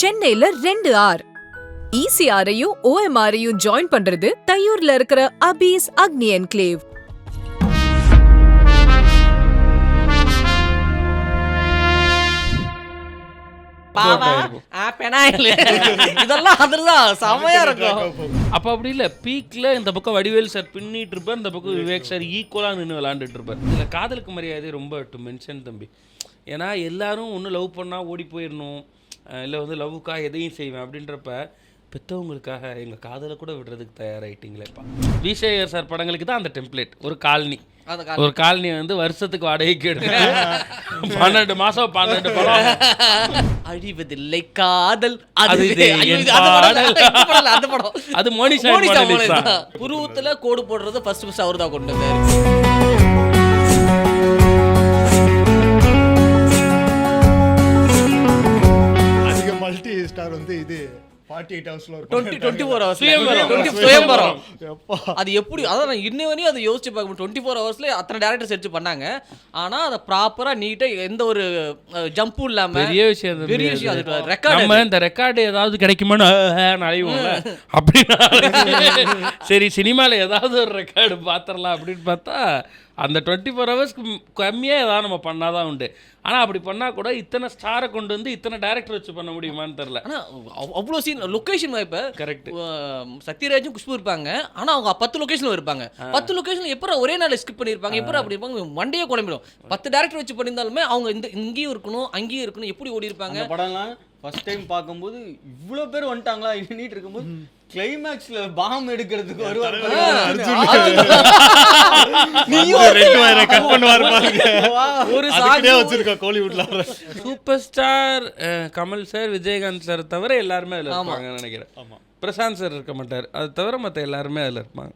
சென்னையில 2 R ECRஐயும் OMRஐயும் join பண்றது தையூர்ல இருக்கிற அபீஸ் அக்னி என்க்ளேவ். இதெல்லாம் அதுதான் செமையா இருக்கும். அப்போ அப்படி இல்லை, பீக்கில் இந்த பக்கம் வடிவேல் சார் பின்னிட்டு இருப்பார், இந்த பக்கம் விவேக் சார் ஈக்குவலாக நின்று விளாண்டுட்டு இருப்பார். இதில் காதலுக்கு மரியாதை ரொம்ப டு மென்ஷன் தம்பி. ஏன்னா எல்லாரும் ஒன்று லவ் பண்ணால் ஓடி போயிடணும், இல்லை வந்து லவ்வுக்காக எதையும் செய்வேன் அப்படின்றப்ப பெற்றவங்களுக்காக எங்கள் காதலை கூட விடுறதுக்கு தயாராகிட்டீங்களேப்பா. விசேகர் சார் படங்களுக்கு தான் அந்த டெம்ப்ளேட். ஒரு காலனி வந்து வருஷத்துக்கு வாடகைக்கு எடுத்து 12 மாதம் 12 படம். அழிவதில்லை காதல் அது மோனிஷா. புருவத்துல கோடு போடுறது ஃபர்ஸ்ட் அவர் தான் கொண்டு வந்தாரு. அதிக மல்டி ஸ்டார் வந்து இது 48 ஹவர்ஸ்ல 24 ஹவர்ஸ் சுயம்பரம். அது எப்படி, அதான் நான் இன்ன வரையும் அதை யோசிச்சு பார்க்க 24 ஹவர்ஸ்ல அத்தனை டேரக்டர்ஸ் எடுத்து பண்ணாங்க. ஆனா அதை ப்ராப்பரா நீட்டா எந்த ஒரு ஜம்பும் இல்லாம பெரிய விஷயம். அது ரெக்கார்ட். நம்ம இந்த ரெக்கார்டு ஏதாவது கிடைக்குமான்னு அழைவோம்ல, அப்படின்னா சரி சினிமாவில் ஏதாவது ஒரு ரெக்கார்டு பார்த்துடலாம் அப்படின்னு பார்த்தா அந்த 24 ஹவர்ஸ்க்கு கம்மியாக ஏதாவது நம்ம பண்ணாதான் உண்டு. ஆனால் அப்படி பண்ணால் கூட இத்தனை ஸ்டாரை கொண்டு வந்து இத்தனை டேரக்டர் வச்சு பண்ண முடியுமான்னு தெரில. ஆனால் அவ்வளோ சீன் லொக்கேஷன் இப்போ கரெக்ட். சத்யராஜும் குஷ்பு இருப்பாங்க, ஆனால் அவங்க 10 லொக்கேஷனில் இருப்பாங்க. 10 லொக்கேஷன் எப்போ ஒரே நாள் ஸ்கிப் பண்ணியிருப்பாங்க, எப்போ அப்படி இருப்பாங்க, வண்டியே குழம்பிடும். 10 டேரக்டர் வச்சு பண்ணியிருந்தாலுமே அவங்க இங்கேயும் இருக்கணும் அங்கேயும் இருக்கணும், எப்படி ஓடி இருப்பாங்க. படம்லாம் ஃபர்ஸ்ட் டைம் பார்க்கும்போது இவ்வளோ பேர் வந்துட்டாங்களா இன்னிட்டு இருக்கும்போது கிளைமேக்ஸ்ல பாம் எடுக்கிறதுக்கு வருவார். Super star Kamal sir, Vijayakanth sir தவிர எல்லாருமே அதில் இருப்பாங்க நினைக்கிறேன். பிரசாந்த் சார் இருக்க மாட்டார், அது தவிர மற்ற எல்லாருமே அதில் இருப்பாங்க.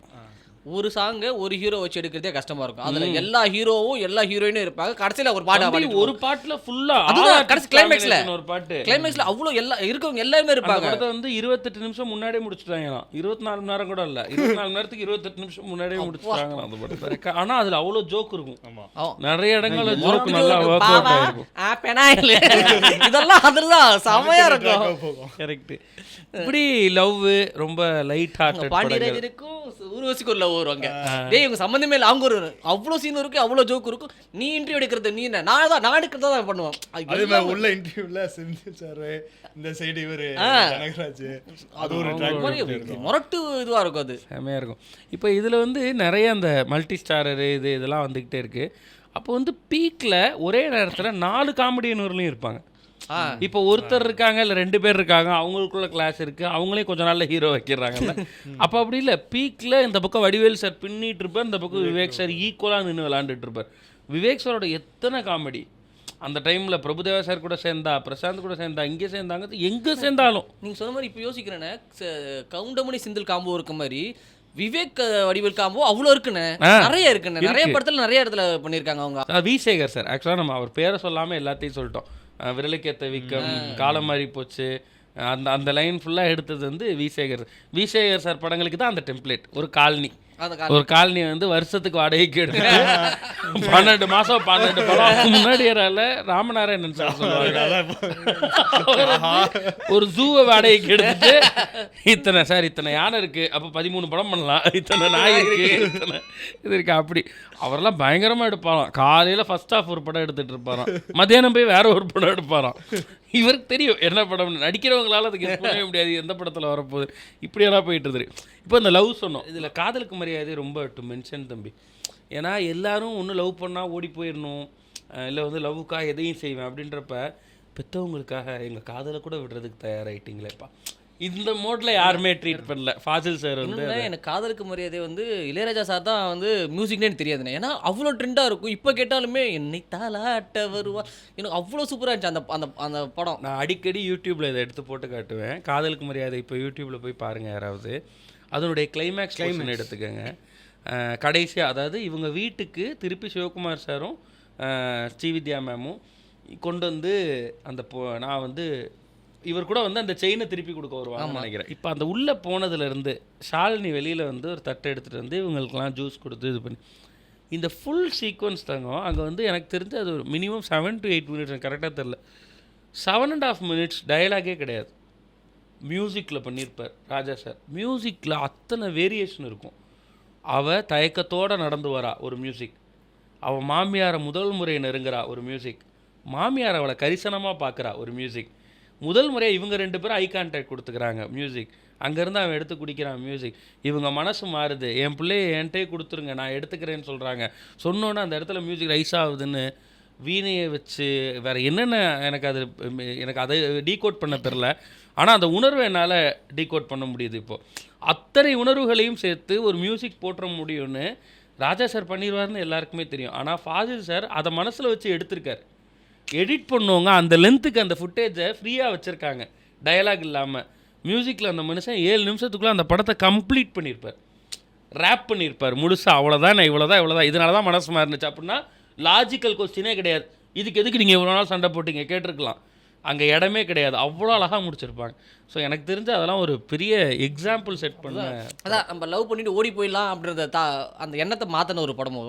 ஒரு சாங்க ஒரு ஹீரோ வச்சு எடுக்கிறதே கஷ்டமா இருக்கும். அதுல எல்லா ஹீரோவும் எல்லா ஹீரோயினும் இருப்பாங்க. கடைசியில ஒரு பாட்டு, ஒரு பாட்டுல ஃபுல்லா கடைசி கிளைமேக்ஸ்ல ஒரு பாட்டு, கிளைமேக்ஸ்ல அவ்வளவு எல்லா இருக்கவங்க எல்லாருமே இருப்பாங்க. அதை வந்து 28 நிமிஷம் முன்னாடியே முடிச்சுட்டாங்களாம். 24 மணி நேரம் கூட இல்ல, 24 மணி நேரத்துக்கு 28 நிமிஷம் முன்னாடியே முடிச்சுட்டாங்களாம் அந்த படத்தை. ஆனா அதுல அவ்வளவு ஜோக் இருக்கும், நிறைய இடங்கள்ல ஜோக் நல்லா ஒர்க் அவுட் ஆயிருக்கும். இதெல்லாம் அதுதான் செமையா இருக்கும். கரெக்ட். இப்படி லவ் ரொம்ப லைட் ஹார்ட்டட். பாண்டியராஜனுக்கும் ஊர்வசிக்கு ஒரு லவ் வருவாங்க. டேய் இவங்க சம்பந்தமே இல்லை, அவங்க ஒரு அவ்வளோ சீன் இருக்கு, அவ்வளோ ஜோக் இருக்கும். நீ இன்டர்வியூ எடுக்கிறது நீ என்ன, நான் எடுக்கிறதா தான் பண்ணுவேன். அதே மாதிரி உள்ள இன்டர்வியூல செந்தில் சார், இந்த சைடு இவரு ஜனகராஜ், அது ஒரு மொரட்டு இதுவா இருக்கும், அது செமையா இருக்கும். இப்போ இதுல வந்து நிறைய அந்த மல்டி ஸ்டாரரு இதெல்லாம் வந்துகிட்டே இருக்கு. அப்போ வந்து பீக்ல ஒரே நேரத்துல 4 காமெடியன்வர்களும் இருப்பாங்க. இப்போ ஒருத்தர் இருக்காங்க, இல்லை 2 பேர் இருக்காங்க, அவங்களுக்குள்ள கிளாஸ் இருக்கு, அவங்களே கொஞ்ச நாள்ல ஹீரோ வைக்கிறாங்கல்ல. அப்போ அப்படி இல்லை, பீக்ல இந்த பக்கம் வடிவேல் சார் பின்னிட்டு இருப்பார், இந்த பக்கம் விவேக் சார் ஈக்குவலாக நின்று விளாண்டுட்டு இருப்பார். விவேக் சாரோட எத்தனை காமெடி அந்த டைம்ல பிரபுதேவா சார் கூட சேர்ந்தா, பிரசாந்த் கூட சேர்ந்தா, இங்கே சேர்ந்தாங்க, எங்கே சேர்ந்தாலும். நீங்க சொன்ன மாதிரி இப்போ யோசிக்கிறேன்னு, கவுண்டமணி சிந்தில் காம்போ இருக்க மாதிரி விவேக் வடிவேல் காம்போ அவ்வளோ இருக்குன்னு, நிறைய இருக்குன்னு, நிறைய படத்துல நிறைய இடத்துல பண்ணியிருக்காங்க அவங்க. விசேகர் சார், ஆக்சுவலாக நம்ம அவர் பேரை சொல்லாமல் எல்லாத்தையும் சொல்லிட்டோம். விரலுக்கேத்த வீக்கம், காலம் மாறி போச்சு, அந்த லைன் ஃபுல்லாக எடுத்தது வந்து விசேகர் சார் படங்களுக்கு தான் அந்த டெம்ப்ளேட். ஒரு காலனி வந்து வருஷத்துக்கு வாடகைக்கு எடுத்து 12 மாதம் 12 படம். முன்னாடி ராமநாராயணன் சார் சொல்லுவாங்க, ஒரு ஜூவை வாடகைக்கு எடுத்துட்டு இத்தனை யானை இருக்கு, அப்போ 13 படம் பண்ணலாம், இத்தனை நாய் இருக்கு, இத்தனை இது இருக்கு, அப்படி அவரெல்லாம் பயங்கரமாக எடுப்பாராம். காலையில் ஃபர்ஸ்ட் ஹாஃப் ஒரு படம் எடுத்துகிட்டு இருப்பாராம், மத்தியானம் போய் வேற ஒரு படம் எடுப்பாராம். இவருக்கு தெரியும் என்ன படம், நடிக்கிறவங்களால அதுக்கு கெஸ் பண்ணவே முடியாது எந்த படத்தில் வரப்போகுது, இப்படியெல்லாம் போயிட்டு இருக்கு. இப்போ இந்த லவ் சொன்னோம், இதில் காதலுக்கு மரியாதை ரொம்ப டு மென்ஷன் தம்பி. ஏன்னா எல்லாரும் ஒன்று லவ் பண்ணால் ஓடி போயிடணும், இல்லை வந்து லவ்வுக்காக எதையும் செய்வேன் அப்படின்றப்ப பெற்றவங்களுக்காக எங்கள் காதலை கூட விடுறதுக்கு தயாராகிட்டீங்களேப்பா. இந்த மோட்ல யாருமே ட்ரீட் பண்ணல. ஃபாசில் சார் வந்து எனக்கு காதலுக்கு மரியாதை வந்து இளையராஜா சார் தான் வந்து மியூசிக்னே தெரியாதுண்ணே. ஏன்னா அவ்வளோ ட்ரெண்டாக இருக்கும். இப்போ கேட்டாலுமே என்னை தாலாட்ட வருவா, எனக்கு அவ்வளோ சூப்பராக இருந்துச்சு அந்த அந்த அந்த படம். நான் அடிக்கடி யூடியூப்பில் இதை எடுத்து போட்டு காட்டுவேன். காதலுக்கு மரியாதை இப்போ யூடியூப்பில் போய் பாருங்கள் யாராவது, அதனுடைய கிளைமேக்ஸ் எடுத்துக்கோங்க. கடைசியாக அதாவது இவங்க வீட்டுக்கு திருப்பி சிவகுமார் சாரும் ஸ்ரீவித்யா மேமும் கொண்டு வந்து அந்த நான் வந்து இவர் கூட வந்து அந்த செயினை திருப்பி கொடுக்க வருவாங்க நினைக்கிறேன். இப்போ அந்த உள்ளே போனதுலேருந்து ஷாலினி வெளியில் வந்து ஒரு தட்டை எடுத்துகிட்டு வந்து இவங்களுக்கெல்லாம் ஜூஸ் கொடுத்து இது பண்ணி இந்த ஃபுல் சீக்வன்ஸ் தாங்க. அங்கே வந்து எனக்கு தெரிஞ்சு அது ஒரு மினிமம் 7 to 8 மினிட்ஸ், கரெக்டாக தெரில, 7.5 minutes டயலாகே கிடையாது. மியூசிக்கில் பண்ணியிருப்பார் ராஜா சார். மியூசிக்கில் அத்தனை வேரியேஷன் இருக்கும். அவள் தயக்கத்தோடு நடந்து வரா ஒரு மியூசிக், அவள் மாமியாரை முதல் முறை நெருங்குறா ஒரு மியூசிக், மாமியார் அவளை கரிசனமாக பார்க்குறா ஒரு மியூசிக், முதல் முறையாக இவங்க 2 பேரும் ஐ கான்டாக்ட் கொடுத்துக்கிறாங்க மியூசிக், அங்கேருந்து அவன் எடுத்து குடிக்கிறான் மியூசிக், இவங்க மனசு மாறுது, என் பிள்ளையை என்கிட்டே கொடுத்துருங்க நான் எடுத்துக்கிறேன்னு சொல்கிறாங்க. சொன்னோன்னே அந்த இடத்துல மியூசிக் ரைஸ் ஆகுதுன்னு வீணையை வச்சு வேறு என்னென்ன எனக்கு அதை டீகோட் பண்ண தெரில. ஆனால் அந்த உணர்வை என்னால் டீகோட் பண்ண முடியுது. இப்போது அத்தனை உணர்வுகளையும் சேர்த்து ஒரு மியூசிக் போட்டுற முடியும்னு ராஜா சார் பண்ணிடுவார்னு எல்லாருக்குமே தெரியும். ஆனால் ஃபாசில் சார் அதை மனசில் வச்சு எடுத்திருக்கார். எடிட் பண்ணுவாங்க அந்த லென்த்துக்கு அந்த ஃபுட்டேஜை ஃப்ரீயாக வச்சுருக்காங்க டயலாக் இல்லாமல். மியூசிக்கில் அந்த மனுஷன் 7 நிமிஷத்துக்குள்ளே அந்த படத்தை கம்ப்ளீட் பண்ணியிருப்பார், ரேப் பண்ணியிருப்பார் முழுசாக. அவ்வளோதான் இவ்வளோதான் இதனால தான் மனசு மாறினுச்சு அப்படின்னா லாஜிக்கல் கொஸ்டினே கிடையாது. இதுக்கு எதுக்கு நீங்கள் இவ்வளோ நாள் சண்டை போட்டிங்க கேட்டிருக்கலாம், அங்கே இடமே கிடையாது. அவ்வளோ அழகாக முடிச்சிருப்பாங்க. ஸோ எனக்கு தெரிஞ்சு அதெல்லாம் ஒரு பெரிய எக்ஸாம்பிள் செட் பண்ண. அதான் நம்ம லவ் பண்ணிட்டு ஓடி போயிடலாம் அப்படின்றத அந்த எண்ணத்தை மாற்றின ஒரு படமும்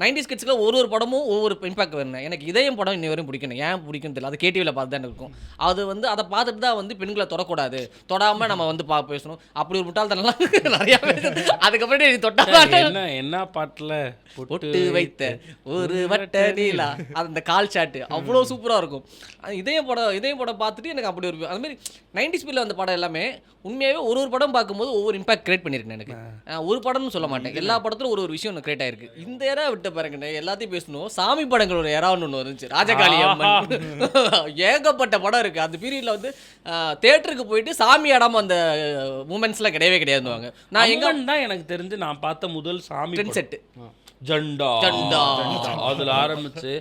90s கிட்ஸ்க்கு ஒரு படமும் ஒவ்வொரு இம்பாக்ட் வரணும். எனக்கு இதயம் படம் இன்னி வரையும் பிடிக்கணும். ஏன் பிடிக்கும் தெரியல, அது கேடிவியில் பார்த்து தான் இருக்கும். அது அதை பார்த்துட்டு தான் பெண்களை தொடக்கூடாது, தொடாமல் நம்ம பேசணும் அப்படி ஒரு முட்டாள்தனம்லாம் நிறையா. அதுக்கப்புறம் நீ தொட்டா என்ன பாட்டில் பொட்டு வைத்த ஒரு வட்ட நீலா அந்த கால் ஷாட்டு அவ்வளோ சூப்பராக இருக்கும். இதயம் படம் பார்த்துட்டு எனக்கு அப்படி ஒரு அதுமாதிரி 90s பீரியட்ல வந்த படம் எல்லாமே உண்மையாகவே ஒரு படம் பார்க்கும்போது ஒவ்வொரு இம்பாக்ட் கிரியேட் பண்ணியிருக்கேன். எனக்கு ஒரு படம்னு சொல்ல மாட்டேன், எல்லா படத்திலும் ஒரு விஷயம் ஒன்று கிரியேட் ஆயிருக்கு. இந்த ஏரா விட்ட பாருங்க எல்லாத்தையும் பேசணும். சாமி படங்கள் ஒரு ஏரான்னு ஒன்று இருந்துச்சு, ராஜகாளி அம்மன். ஏகப்பட்ட படம் இருக்குது அந்த பீரியடில். தேட்டருக்கு போயிட்டு சாமி ஆடாமல் அந்த மூமெண்ட்ஸ்லாம் கிடையவே கிடையாதுவாங்க. நான் எங்கே தான் எனக்கு தெரிஞ்சு நான் பார்த்த முதல் சாமி ட்ரெண்ட் செட்டு ஜண்டா அதில் ஆரம்பிச்சு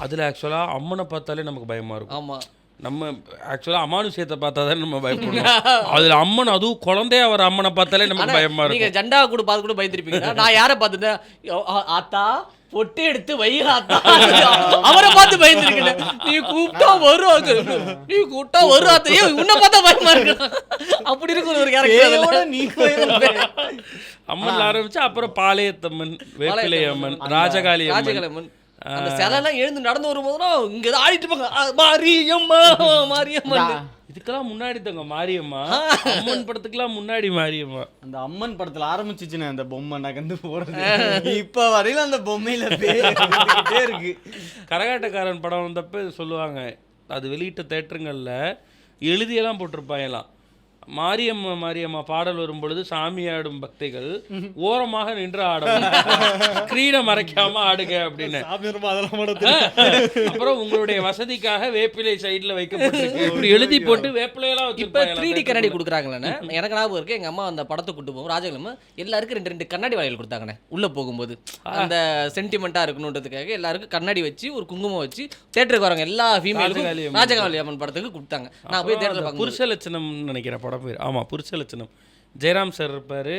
அதில் ஆக்சுவலாக அம்மனை பார்த்தாலே நமக்கு பயமாக இருக்கும். ஆமாம், நம்ம ஆக்சுவலாக அமானுஷியத்தை பார்த்தா தான் நம்ம பயப்படுவோம். அதில் அம்மன் அதுவும் குழந்தையா வர அம்மனை பார்த்தாலே நமக்கு பயமாக இருக்கும். நீங்கள் ஜண்டா கூட பார்த்து கூட பயந்துருப்பீங்க. நான் யாரை பார்த்துட்டேன், ஆத்தா பொட்டு எடுத்து வைராத்தா அவரை பார்த்து பயந்துருக்கேன். நீ கூப்பிட்டா வரும், நீ கூப்பிட்டா வரும் ஆத்தையே உன்னை பார்த்தா பயமா இருக்கு. அப்படி இருக்கிற ஒரு கேரக்டர் நீ அம்மன் ஆரம்பிச்சு அப்புறம் பாளையத்தம்மன், வேப்பிலை அம்மன், ராஜகாளி அம்மன். அந்த சிலைலாம் எழுந்து நடந்து வரும்போதுலாம் இங்க ஆடிட்டு இருப்பாங்க, மாரியம்மா மாரியம்மா. இதுக்கெல்லாம் முன்னாடி தாங்க மாரியம்மா, அம்மன் படத்துக்கெல்லாம் முன்னாடி மாரியம்மா. அந்த அம்மன் படத்துல ஆரம்பிச்சிச்சுன்னு அந்த பொம்மை நகர்ந்து போறது, இப்ப வரையில அந்த பொம்மையில இருக்கு. கரகாட்டக்காரன் படம் வந்தப்ப சொல்லுவாங்க, அது வெளியிட்ட தேட்டருங்களில் எழுதியெல்லாம் போட்டிருப்பாங்கலாம், மாரியம்மா மாரியம்மா பாடல் வரும் பொழுது சாமி ஆடும் பக்திகள் ஓரமாக நின்று ஆடும், ஸ்கிரீனை மறைக்காம ஆடுங்க அப்படின்னு. அப்புறம் உங்களுடைய வசதிக்காக வேப்பிலை சைடுல வைக்கப்பட்டிருக்கு இப்படி எழுதி போட்டு வேப்பிலையெல்லாம் வச்சு. இப்ப 3D கண்ணாடி கொடுக்குறாங்களே, எனக்கு ஞாபகம் இருக்கு. எங்க அம்மா அந்த படத்தை கூட்டு போகும் ராஜகிழமை எல்லாருக்கும் 2 கண்ணாடி வளையல் கொடுத்தாங்கண்ணே. உள்ள போகும்போது அந்த சென்டிமெண்டா இருக்கணுன்றதுக்காக எல்லாருக்கும் கண்ணாடி வச்சு ஒரு குங்குமம் வச்சு தேட்டருக்கு வரவங்க எல்லா ஃபீமேலுக்கும் ராஜகாளி அம்மன் படத்துக்கு கொடுத்தாங்க. நான் போய் தேட்டர்ல பார்க்க புருஷ லட்சணம் நினைக்கிறேன் படம் பேர். ஆமாம், புருஷ லட்சணம். ஜெயராம் சார் இருப்பார்,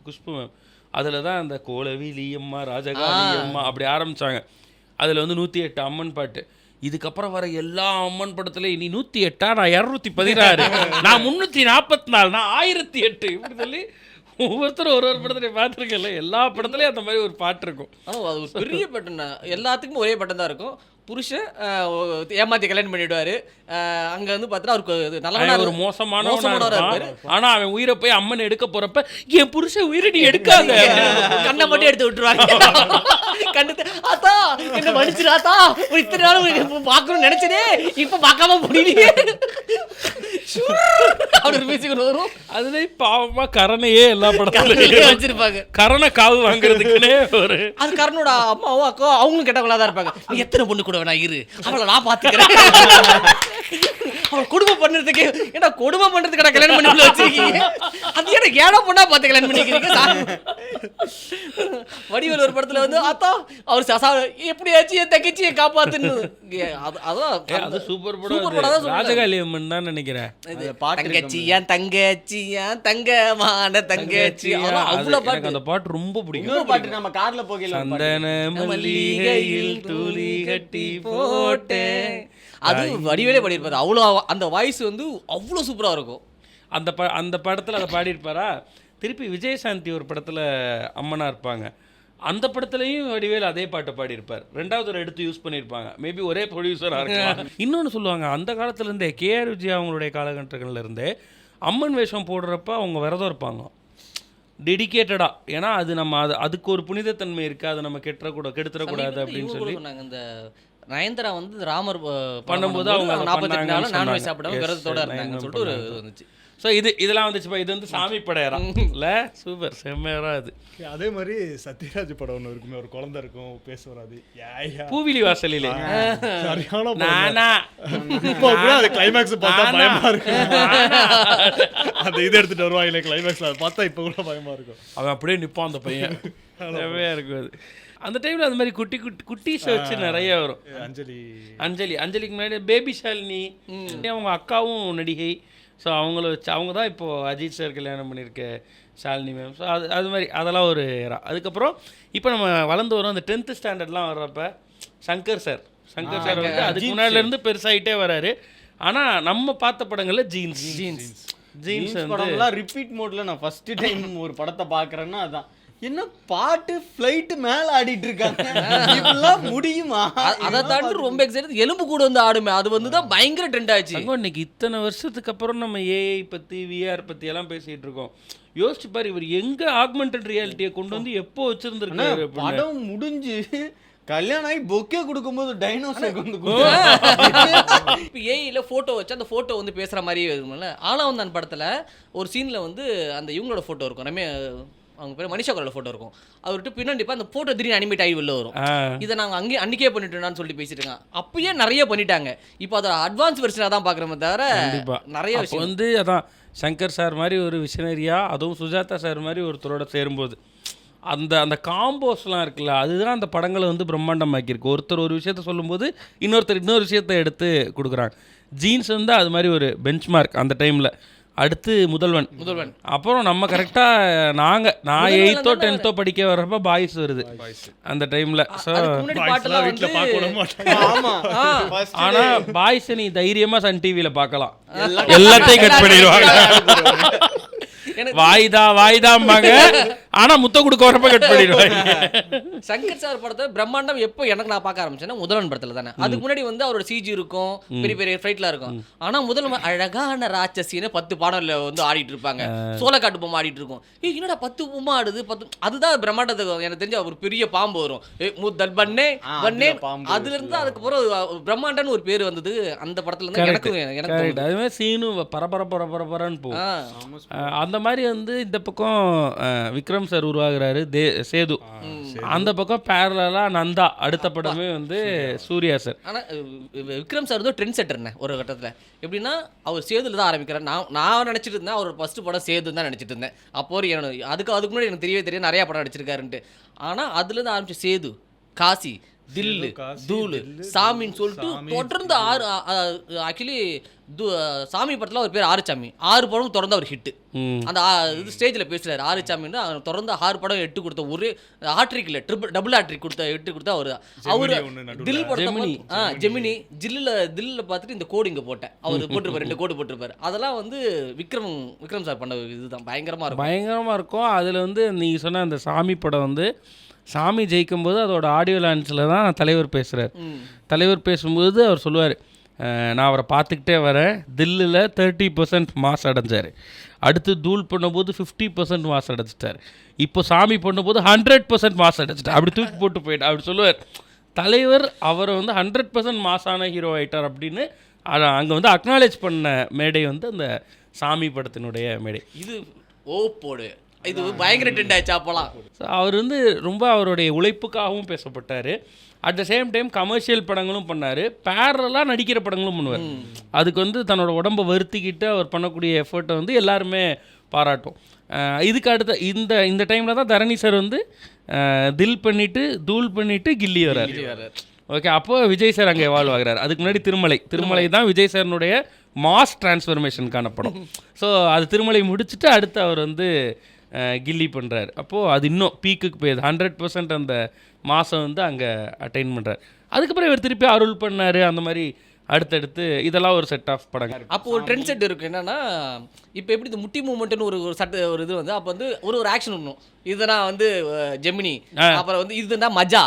குஷ்பு மேம். அதில் தான் அந்த கோலவிலி அம்மா ராஜகாளி அம்மா அப்படி ஆரம்பித்தாங்க. அதில் 108 அம்மன் பாட்டு. இதுக்கப்புறம் வர எல்லா அம்மன் படத்துலையும் இனி 108 நான் 216 நான் 344 நான் 1008 இப்படி சொல்லி ஒவ்வொருத்தரும் ஒரு படத்துலையும் பார்த்துருக்கல. எல்லா படத்துலையும் அந்த மாதிரி ஒரு பாட்டு இருக்கும். ஆனால் அது ஒரு பெரிய பட்டன், எல்லாத்துக்கும் ஒரே பட்டன் தான் இருக்கும். புருஷன் ஏமாத்தி கல்யாணம் பண்ணிடுவாரு. அங்க பார்த்தா அவருக்கு நல்ல ஒரு மோசமானவன். ஆனா அவன் உயிரை போய் அம்மன் எடுக்க போறப்ப என் புருஷன் உயிரை நீ எடுக்காத கண்ணை மட்டும் எடுத்து விட்டுருவாங்க. கண்ணு அத்தா என்ன மன்னிச்சிடாத்தா, இத்தனை நாள் பார்க்கணும்னு நினைச்சதே இப்ப பார்க்காம முடியலையே அப்படி பேசிக்கிட்டு வரும். அதுல பாவமா கரணையே எல்லா படத்துலயும் வச்சிருப்பாங்க. கரணை காவு வாங்குறதுக்குன்னே ஒரு அது கரனோட அம்மாவோ அக்கோ அவங்களும் கெட்டவங்களா தான் இருப்பாங்க. நீ எத்தனை பொண்ணு கூட வேணா இரு, அவளை நான் பாத்துக்கிறேன். அவளை குடும்பம் பண்றதுக்கு ஏன்னா குடும்பம் பண்றதுக்கு கல்யாணம் பண்ணி வச்சிருக்கீங்க, அது ஏன்னா ஏழை பொண்ணா பார்த்து கல்யாணம் பண்ணிக்கிறீங்க. வடிவேல் ஒரு படத்துல அத்தா அவர் எப்படியாச்சும் என் தங்கச்சியை காப்பாத்துன்னு. அது சூப்பர் படம், ராஜகாளி அம்மன் தான் நினைக்கிறேன். தங்கச்சி என் தங்கச்சி என் தங்கமான தங்கச்சி, அவ்வளவு பாட்டு. அந்த பாட்டு ரொம்ப பிடிக்கும். பாட்டு நம்ம கார்ல போகல, சந்தன மல்லிகையில் துளி கட்டி போட்டே, அது வடிவேலே பாடியிருப்பாரு. அவ்வளோ அந்த வாய்ஸ் அவ்வளோ சூப்பராக இருக்கும். அந்த படத்தில் அதை பாடியிருப்பாரா. திருப்பி விஜயசாந்தி ஒரு படத்தில் அம்மனாக இருப்பாங்க. அந்த படத்துலையும் வடிவேல் அதே பாட்டை பாடியிருப்பார். 2வது எடுத்து யூஸ் பண்ணியிருப்பாங்க. மேபி ஒரே ப்ரொடியூசராக இருக்கலாம். இன்னொன்று சொல்லுவாங்க, அந்த காலத்துலேருந்தே கேஆர் விஜயா அவங்களுடைய காலகட்டங்கள்ல இருந்தே அம்மன் வேஷம் போடுறப்ப அவங்க விரதம் இருப்பாங்க டெடிக்கேட்டடாக. ஏன்னா அது நம்ம அதுக்கு ஒரு புனிதத்தன்மை இருக்குது, அதை நம்ம கெடுத்துடக்கூடாது அப்படின்னு சொல்லி சொன்னாங்க. இந்த நயன்தாரா வந்து ராமர் பண்ணும்போது அவங்க 48 நாள் நான்வெஜ் சாப்பிடாம விரதத்தோட இருந்தாங்கன்னு சொல்லிட்டு ஒரு இது வந்துச்சு. ஸோ இதெல்லாம் வந்துச்சுப்பா. இது வந்து சாமி படையறா இல்லை, சூப்பர் செம்மையரா அது. அதே மாதிரி சத்யராஜ் படம் ஒன்று இருக்குமே, ஒரு குழந்தை இருக்கும் பேச வராது, பூவிலி வாசலிலே சரியான நானா இப்போ கூட அது கிளைமேக்ஸ் பார்த்தா பயமா இருக்கு. அந்த இது எடுத்துட்டு வருவாங்க கிளைமேக்ஸ்ல, அதை பார்த்தா இப்போ கூட பயமா இருக்கும். அவன் அப்படியே நிற்பான் அந்த பையன், செம்மையா இருக்கும் அது. அந்த டைமில் அந்த மாதிரி குட்டீஸ் வச்சு நிறைய வரும். அஞ்சலிக்கு முன்னாடி பேபி ஷாலினி, அவங்க அக்காவும் நடிகை. ஸோ அவங்கள வச்சு அவங்க தான் இப்போது அஜித் சார் கல்யாணம் பண்ணியிருக்க ஷாலினி மேம். ஸோ அது மாதிரி அதெல்லாம் ஒரு ஏரா. அதுக்கப்புறம் இப்போ நம்ம வளர்ந்து வரோம், அந்த 10th ஸ்டாண்டர்ட்லாம் வர்றப்ப சங்கர் சார் வந்து அதுக்கு முன்னாடிலேருந்து பெருசாகிட்டே வராரு. ஆனால் நம்ம பார்த்த படங்களில் ஜீன்ஸ் படம்லாம் ரிப்பீட் மோட்ல நான் ஃபர்ஸ்ட் டைம் ஒரு படத்தை பார்க்குறேன்னா அதான். என்ன பாட்டு ஃப்ளைட் மேல ஆடிட்டு இருக்காங்க, இதெல்லாம் முடியுமா? அதை தாண்டி ரொம்ப எக்ஸைட் எலும்பு கூட வந்து ஆடுமே, அது வந்து தான் பயங்கர ட்ரெண்ட் ஆச்சு. இன்னைக்கு இத்தனை வருஷத்துக்கு அப்புறம் நம்ம ஏஐ பற்றி விஆர் பற்றி எல்லாம் பேசிகிட்டு இருக்கோம். யோசிச்சு பாரு, இவர் எங்கே ஆக்மெண்டட் ரியாலிட்டியை கொண்டு வந்து எப்போ வச்சுருந்துருக்காரு. படம் முடிஞ்சு கல்யாணம் ஆகி பொக்கே கொடுக்கும்போது டைனோசர் கொண்டு இப்போ ஏஐல ஃபோட்டோ வச்சு அந்த ஃபோட்டோ வந்து பேசுகிற மாதிரியே இருக்கும்ல. ஆனால் வந்து அந்த படத்தில் ஒரு சீனில் வந்து அந்த இவங்களோட ஃபோட்டோ இருக்கும், அவங்க பேர் மனிஷா கொரோட ஃபோட்டோ இருக்கும். அவர்கிட்ட பின்னாடி அந்த ஃபோட்டோ திடீர்னு அனிமேட் ஆகி வெளில வரும். இதை நாங்கள் அன்றைக்கே பண்ணிட்டோம்னு சொல்லிட்டு பேசிட்டு இருக்காங்க. அப்பயே நிறைய பண்ணிட்டாங்க. இப்போ அதை அட்வான்ஸ் வெர்ஷனாக தான் பார்க்குறோமே தவிர நிறைய விஷயம் வந்து அதான் சங்கர் சார் மாதிரி ஒரு விஷனரியா, அதுவும் சுஜாதா சார் மாதிரி ஒருத்தரோட சேரும்போது அந்த காம்போஸ்லாம் இருக்குல்ல, அதுதான் அந்த படங்களை வந்து பிரம்மாண்டமாக்கியிருக்கு. ஒருத்தர் ஒரு விஷயத்த சொல்லும்போது இன்னொருத்தர் இன்னொரு விஷயத்தை எடுத்து கொடுக்குறாங்க. ஜீன்ஸ் வந்து அது மாதிரி ஒரு பெஞ்ச்மார்க் அந்த டைமில். அடுத்து முதல்வன். அப்புறம் நம்ம கரெக்டாக நான் 8th 10th படிக்க வர்றப்ப பாய்ஸ் வருது அந்த டைமில். ஸோ ஆனால் பாய்ஸை நீ தைரியமாக சன் டிவியில் பார்க்கலாம், எல்லாத்தையும் கட் பண்ணிடுவாங்க. வாய்தாம்பாங்க, ஆனா முத்த கொடுக்க வரப்ப கட் பண்ணிடுவாங்க. சங்கர் சார் படத்தை பிரம்மாண்டம் எப்போ எனக்கு நான் பார்க்க ஆரம்பிச்சேன்னா முதல்வன் படத்துல தானே. அதுக்கு முன்னாடி வந்து அவரோட சிஜி இருக்கும், பெரிய பெரிய ஃபைட்லாம் இருக்கும். ஆனா முதல்வன் அழகான ராட்சசின்னு 10 பாடல்ல வந்து ஆடிட்டு இருப்பாங்க, சோளக்காட்டு பொம்மை ஆடிட்டு இருக்கும். என்னடா 10 பொம்மை ஆடுது 10, அதுதான் பிரம்மாண்டத்துக்கு எனக்கு தெரிஞ்ச ஒரு பெரிய பாம்பு வரும், முதல் பண்ணே. அதுல இருந்து அதுக்கப்புறம் பிரம்மாண்டன்னு ஒரு பேர் வந்தது அந்த படத்துல இருந்து. எனக்கு அது மாதிரி சீனு பரபரன்னு போகும். அந்த மாதிரி வந்து இந்த பக்கம் விக்ரம் சார் உருவாகிறாரு, சேது. அந்த பக்கம் பேரலா நந்தா, அடுத்த படமே வந்து சூர்யா சார். ஆனால் விக்ரம் சார் வந்து ட்ரெண்ட் செட்டர்னே ஒரு கட்டத்தில். எப்படின்னா அவர் சேதுல தான் ஆரம்பிக்கிறார். நான் நினச்சிட்டு இருந்தேன் அவர் ஃபர்ஸ்ட் படம் சேது தான் நினச்சிட்டு இருந்தேன். அப்போ அதுக்கு முன்னாடி எனக்கு தெரியவே நிறையா படம் நடிச்சிருக்காருன்ட்டு. ஆனால் அதுலேருந்து ஆரம்பிச்சு சேது, காசி, தில்லு, தூளு, சாமின்னு சொல்லிட்டு தொடர்ந்து 6 ஆக்சுவலி சாமி படத்தில் ஒரு பேர் ஆறுசாமி, 6 படம் தொடர்ந்து அவர் ஹிட்டு. அந்த இது ஸ்டேஜில் பேசுகிறார் ஆறுசாமின்னு. தொடர்ந்து 6 படம் 8 கொடுத்த ஒரு ஹாட்ரிக் இல்லை, டபுள் ஹாட்ரிக் கொடுத்த 8 கொடுத்தா அவர் தான். அவர் தில் படத்தை ஜெமினி தில்லில் பார்த்துட்டு இந்த கோடு இங்கே போட்டேன், அவர் போட்டிருப்பார், 2 கோடு போட்டிருப்பார். அதெல்லாம் வந்து விக்ரம் சார் பண்ண இதுதான் பயங்கரமாக இருக்கும். அதில் வந்து நீங்கள் சொன்ன அந்த சாமி படம் வந்து சாமி ஜெயிக்கும் போது அதோட ஆடியோ லான்ச்சில் தான் தலைவர் பேசுகிறார். தலைவர் பேசும்போது அவர் சொல்லுவார், நான் அவரை பார்த்துக்கிட்டே வரேன், தில்லில் 30% மாஸ் அடைஞ்சார், அடுத்து தூள் பண்ணும்போது 50% மாஸ் அடைச்சிட்டார், இப்போ சாமி பண்ணும்போது 100% மாஸ் அடைச்சிட்டார், அப்படி தூக்கி போட்டு போயிட்டு அப்படி சொல்லுவார். தலைவர் அவரை வந்து 100% மாஸான ஹீரோ ஆகிட்டார் அப்படின்னு அங்கே வந்து அக்னாலேஜ் பண்ண மேடை வந்து அந்த சாமி படத்தினுடைய மேடை. இது போடு இது பயங்கர ட்ரெண்ட் ஆயிடுச்சு அப்போலாம். ஸோ அவர் வந்து ரொம்ப அவருடைய உழைப்புக்காகவும் பேசப்பட்டார். At the same time commercial படங்களும் பண்ணார், பேரலாக நடிக்கிற படங்களும் பண்ணுவார். அதுக்கு வந்து தன்னோட உடம்பை வருத்திக்கிட்டு அவர் பண்ணக்கூடிய எஃபர்ட்டை வந்து எல்லாருமே பாராட்டும். இதுக்கு அடுத்த இந்த டைமில் தான் தரணி சார் வந்து தில் பண்ணிவிட்டு தூள் பண்ணிவிட்டு கில்லி வர்றார். ஓகே, அப்போ விஜய் சார் அங்கே எவால்வ் ஆகிறார். அதுக்கு முன்னாடி திருமலை தான் விஜய் சாரினுடைய மாஸ் டிரான்ஸ்ஃபர்மேஷனுக்கான படம். ஸோ அது திருமலை முடிச்சுட்டு அடுத்து அவர் வந்து கில்லி பண்ணுறாரு. அப்போது அது இன்னும் பீக்குக்கு போயிடுது, 100% அந்த மாதம் வந்து அங்கே அட்டைன் பண்ணுறாரு. அதுக்கப்புறம் இவர் திருப்பி அருள் பண்ணார். அந்த மாதிரி அடுத்தடுத்து இதெல்லாம் ஒரு செட் ஆஃப் படங்கள். அப்போ ஒரு ட்ரெண்ட் செட் இருக்கு என்னன்னா, இப்போ எப்படி இந்த முட்டி மூவ்மெண்ட்னு ஒரு ஒரு இது வந்து அப்போ வந்து ஒரு ஆக்ஷன் ஒன்றும் இதுதான் வந்து ஜெமினி, அப்புறம் வந்து இதுனா மஜா,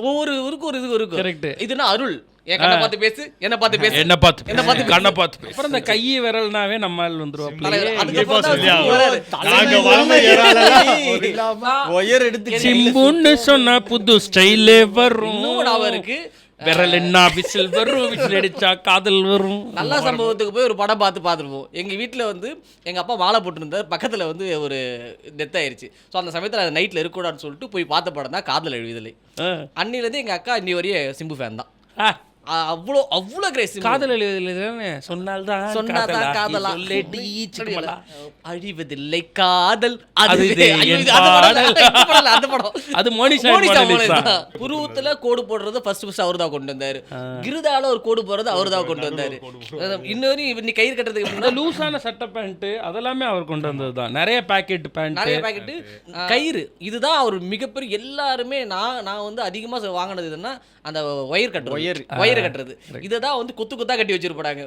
ஒவ்வொரு ஊருக்கு ஒரு இது இருக்கும். கரெக்ட். இதுனா அருள், என் கண்ணை பார்த்து பேசு, என்ன பார்த்து பேசு, என்ன பார்த்து கண்ணை பார்த்து பேசு. அப்புறம் இந்த கை விரல்னாவே நம்மால் வந்துருவாப்ல. ஒயர் எடுத்து சிம்புன்னு சொன்னா புது ஸ்டைலே வரும். இன்னும் இருக்கு விரல் என்ன விசில் வரும், விசில் அடிச்சா காதல் வரும். நல்ல சம்பவத்துக்கு போய் ஒரு படம் பார்த்துருப்போம். எங்கள் வீட்டில் வந்து எங்கள் அப்பா மாலை போட்டுருந்தார், பக்கத்தில் வந்து ஒரு டெத் ஆயிடுச்சு. ஸோ அந்த சமயத்தில் அது நைட்டில் இருக்கக்கூடாதுன்னு சொல்லிட்டு போய் பார்த்த படம் தான் காதல் எழுதிலை. அன்னிலேருந்து எங்கள் அக்கா இன்னி வரையும் சிம்பு ஃபேன் தான். அவ்வளோ அவ்வளோ கிரேஸ். காதல் எழுதில்லை சொன்னால்தான் காதலா அழிவதில்லை காதல், அந்த படம் அது மோனிஷா. புருவத்துல கோடு போடுறது ஃபர்ஸ்ட் அவர் தான் கொண்டு வந்தாரு. கிருதால ஒரு கோடு போடுறது அவர் தான் கொண்டு வந்தாரு. இன்னொரு இன்னைக்கு கயிறு கட்டுறதுக்கு லூசான சட்டை பேண்ட் அதெல்லாமே அவர் கொண்டு வந்தது தான். நிறைய பேக்கெட் பேண்ட், நிறைய பேக்கெட்டு கயிறு. இதுதான் அவர் மிகப்பெரிய எல்லாருமே. நான் வந்து அதிகமாக வாங்கினது இதுன்னா அந்த ஒயர் கட்டுறது. இதை தான் வந்து கொத்தா கட்டி வச்சிருப்பாங்க.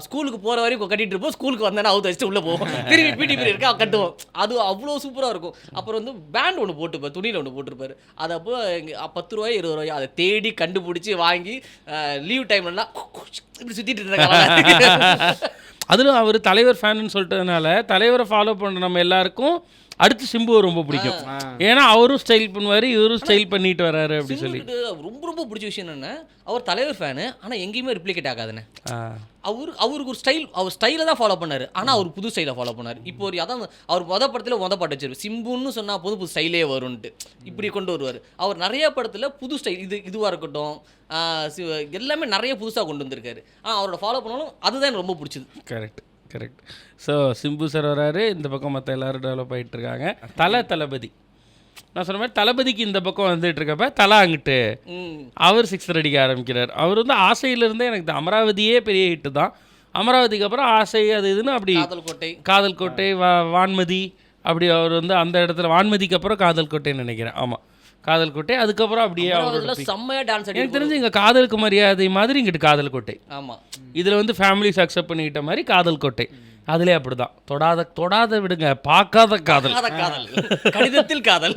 ஸ்கூலுக்கு போற வரைக்கும் கட்டிட்டு இருப்போம், ஸ்கூலுக்கு வந்தேன்னா அவுத்து வச்சுட்டு உள்ள போவோம், திரும்பி பிடி பீரியட் இருக்கா கட்டுவோம். அது அவ்வளோ சூப்பராக இருக்கும். அப்புறம் வந்து பேண்ட் ஒன்று போட்டுப்பார், துணியில் ஒன்று போட்டிருப்பாரு. அது அப்போ 10 ரூபாய் 20 ரூபாய் அதை தேடி கண்டுபிடிச்சி வாங்கி லீவ் டைம்லாம் இப்படி சுற்றிட்டு இருந்தாங்க. அதில் அவர் தலைவர் ஃபேன்னு சொல்லிட்டதுனால தலைவரை ஃபாலோ பண்ணுற நம்ம எல்லாருக்கும் அடுத்து சிம்புவை ரொம்ப பிடிக்கும். ஏன்னா அவரும் ஸ்டைல் பண்ணுவார், இவரும் ஸ்டைல் பண்ணிட்டு வர்றாரு அப்படின்னு சொல்லி. ரொம்ப பிடிச்ச விஷயம் என்னென்ன, அவர் தலைவர் ஃபேனு ஆனால் எங்கேயுமே ரிப்ளிகேட் ஆகாதுன்னு. அவருக்கு ஒரு ஸ்டைல், அவர் ஸ்டைலை தான் ஃபாலோ பண்ணார், ஆனால் அவர் புது ஸ்டைலை ஃபாலோ பண்ணார். இப்போ ஒரு அதான் அவர் படத்தில் பாட்டு வச்சிருப்பார், சிம்புன்னு சொன்னால் புது ஸ்டைலே வரும்ன்ட்டு இப்படி கொண்டு வருவார். அவர் நிறைய படத்தில் புது ஸ்டைல் இதுவாக இருக்கட்டும் எல்லாமே நிறைய புதுசாக கொண்டு வந்திருக்காரு. அவரோட ஃபாலோ பண்ணாலும் அதுதான் எனக்கு ரொம்ப பிடிச்சது. கரெக்ட். ஸோ சிம்பு சார் வராரு, இந்த பக்கம் மற்ற எல்லோரும் டெவலப் ஆகிட்டு இருக்காங்க. தளபதி நான் சொன்ன மாதிரி தளபதிக்கு இந்த பக்கம் வந்துட்டு இருக்கப்ப தலை அங்கிட்டு அவர் 6 அடிக்க ஆரம்பிக்கிறார். அவர் வந்து ஆசையிலிருந்தே எனக்கு அமராவதியே பெரிய ஹிட்டு தான். அமராவதிக்கு அப்புறம் ஆசை அது இதுன்னு அப்படி காதல் கோட்டை வான்மதி அப்படி அவர் வந்து அந்த இடத்துல வான்மதிக்கு அப்புறம் காதல் கோட்டைன்னு நினைக்கிறேன். ஆமாம், காதல் கோட்டை. அதுக்கப்புறம் அப்படியே செம்மையா டான்ஸ். எனக்கு தெரிஞ்சு இங்கே காதலுக்கு மரியாதை மாதிரி இங்கிட்டு காதல் கோட்டை. ஆமாம், இதில் வந்து ஃபேமிலிஸ் அக்செப்ட் பண்ணிக்கிட்ட மாதிரி காதல் கோட்டை. அதுலேயே அப்படிதான். தொடாத விடுங்க, பார்க்காத காதல், கடிதத்தில் காதல்.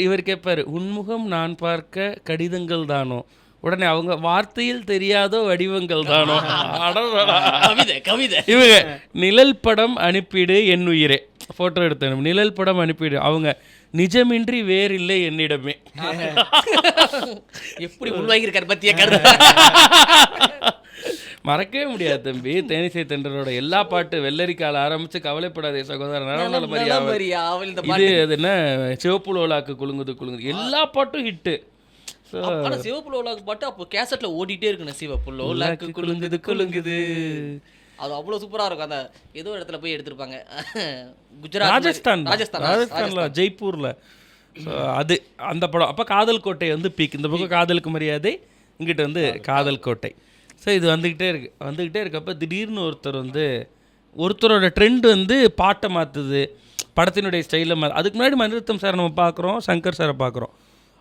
இவர் கேட்பாரு, உன்முகம் நான் பார்க்க கடிதங்கள் தானோ, உடனே அவங்க வார்த்தையில் தெரியாதோ வடிவங்கள் தானோ. கவிதை. இவங்க நிழல் படம் அனுப்பிடு என் உயிரே, போட்டோ எடுத்தேன், நிழல் படம் அனுப்பிடு. அவங்க நிஜமின்றி வேறில்லை என்னிடமே. எப்படி உள்வாங்கியிருக்காரு பத்திய கருத்து. மறக்கவே முடியாது தம்பி. தேனிசை தென்றலோட எல்லா பாட்டு வெள்ளரிக்கால ஆரம்பிச்சு கவலைப்படாதே சகோதரன், நரநல மரியா, இது அது என்ன சிவப்புலோலாக்கு குலுங்குது எல்லா பாட்டும் ஹிட்டு. சிவப்புலோலாக்கு பாட்டு அப்போ கேசட்ல ஓடிட்டே இருக்குண்ணே. சிவப்புலோலாக்கு குலுங்குது அது அவ்வளோ சூப்பராக இருக்கும். அந்த ஏதோ இடத்துல போய் எடுத்திருப்பாங்க, குஜராத், ராஜஸ்தான்ல ஜெய்ப்பூரில். அது அந்த படம். அப்போ காதல் கோட்டை வந்து பீக். இந்த பக்கம் காதலுக்கு மரியாதை, இங்கிட்ட வந்து காதல் கோட்டை. ஸோ இது வந்துக்கிட்டே இருக்கப்போ திடீர்னு ஒருத்தரோட ட்ரெண்ட் வந்து பாட்டை மாற்றுது, படத்தினுடைய ஸ்டைலை அதுக்கு முன்னாடி மணிரத்னம் சார் நம்ம பார்க்குறோம், சங்கர் சாரை பார்க்குறோம்.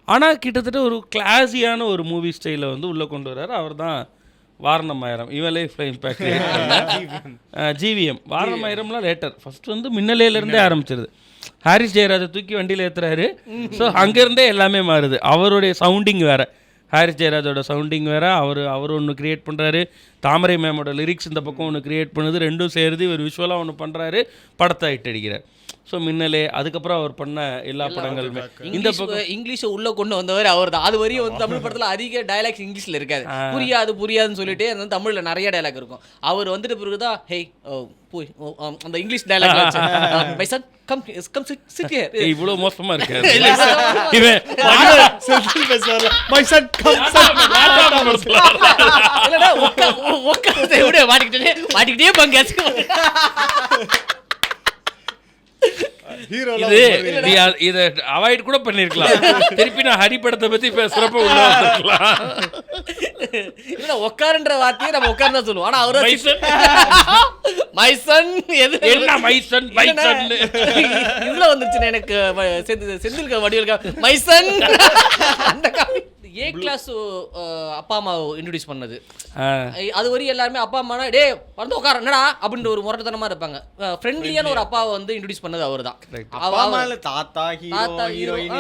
ஆனால் கிட்டத்தட்ட ஒரு கிளாஸியான ஒரு மூவி ஸ்டைலை வந்து உள்ளே கொண்டு வர்றாரு. அவர் தான் வாரணமாயிரம், இவன் லைஃப் இம்பேக்ட், ஜிவிஎம். வாரணமாயிரம்லாம் லேட்டர். ஃபர்ஸ்ட் வந்து மின்னலேலேருந்தே ஆரம்பிச்சிருது. ஹாரிஸ் ஜெயராஜை தூக்கி வண்டியில் ஏற்றுறாரு. ஸோ அங்கேருந்தே எல்லாமே மாறுது. அவருடைய சவுண்டிங் வேறு, ஹாரிஸ் ஜெயராஜோட சவுண்டிங் வேறு. அவர் ஒன்று க்ரியேட் பண்ணுறாரு, தாமரை மேமோட லிரிக்ஸ் இந்த பக்கம் ஒன்று க்ரியேட் பண்ணுது. ரெண்டும் சேர்ந்து இவர் விஷுவலாக ஒன்று பண்ணுறாரு, படத்தை ஹிட் அடிக்கிறார். ஸோ மின்னலே, அதுக்கப்புறம் அவர் பண்ண எல்லா படங்களுமே இந்த பக்கம் இங்கிலீஷை உள்ள கொண்டு வந்தவர் அவர் தான். அது வரையும் வந்து தமிழ் படத்தில் அதிக டைலாக்ஸ் இங்கிலீஷில் இருக்காது, புரியாதுன்னு சொல்லிட்டு அந்த தமிழில் நிறைய டைலாக் இருக்கும். அவர் வந்துட்டு பிறகுதான் ஹேய் போய் அந்த English dialogue my son come chit here. இவ்வளவு மோசமா இருக்கு. இவன் செல்ஃபி பேசுவார்ல, மை சன் கம் இல்லடா ஒக்க விட மாட்டிக்கிட்டே பங்காச்சு. இது நீ இதை அவாய்ட் கூட பண்ணிருக்கலாம். திருப்பி நான் ஹரி படத்தை பத்தி பேசுறப்ப உள்ள வந்துருக்கலாம். இல்ல உட்காருன்ற வார்த்தையை நம்ம உட்கார்ந்து தான் சொல்லுவோம். ஆனா அவரு மைசன் எது என்ன மைசன் பைசன் இதுல வந்துருச்சு எனக்கு செந்தில் வடிவேல் மைசன் அந்த காமி ஏ கிளாஸ் அப்பா அம்மா இன்ட்ரோடியூஸ் பண்ணது. அது வரையும் எல்லாருமே அப்பா அம்மா டே வந்து உட்கார என்னடா அப்படின்ற ஒரு முரட்டுத்தனமா இருப்பாங்க. ஃப்ரெண்ட்லியான ஒரு அப்பாவை வந்து இன்ட்ரோடியூஸ் பண்ணது அவர் தான். தாத்தா ஹீரோயின்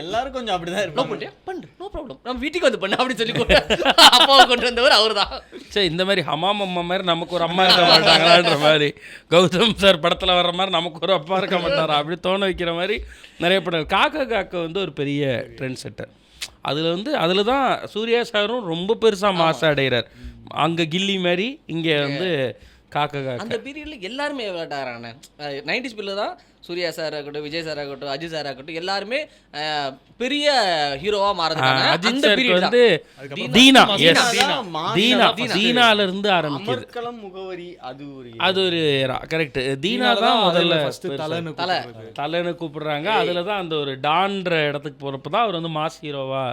எல்லாரும் கொஞ்சம் அப்படிதான் இருப்பாங்க. பண்ணு நோ ப்ராப்ளம் நம்ம வீட்டுக்கு வந்து பண்ணு அப்படின்னு சொல்லி அப்பாவை கொண்டு வந்தவர் அவர் தான். சரி, இந்த மாதிரி ஹமாம் அம்மா மாதிரி நமக்கு ஒரு அம்மா இருக்க மாட்டாங்களான்ற மாதிரி, கௌதம் சார் படத்தில் வர்ற மாதிரி நமக்கு ஒரு அப்பா இருக்க மாட்டாரா அப்படி தோண வைக்கிற மாதிரி நிறைய படம். காக்கா வந்து ஒரு பெரிய ட்ரெண்ட் செட்டர். அதில் தான் சூர்யா சாரும் ரொம்ப பெருசாக மாச அடைகிறார். அங்கே கில்லி மாதிரி இங்கே வந்து காக்கா. அந்த பீரியடில் எல்லாருமே விளையாட்டாங்க. 90s பீரியடில் தான் சூர்யா சார் ஆகட்டும், விஜய் சார் ஆகட்டும், அஜித் சார் ஆகட்டும் எல்லாருமே பெரிய ஹீரோவா மாறதுக்கான அஜித் சார் வந்து தீனால இருந்து ஆரம்பிக்குது. முகவரி அது ஒரு கரெக்ட். தீனா தான் முதல்ல தலைன்னு கூப்பிடுறாங்க. அதுல தான் அந்த ஒரு டான்ற இடத்துக்கு போறப்ப தான் அவர் வந்து மாஸ் ஹீரோவா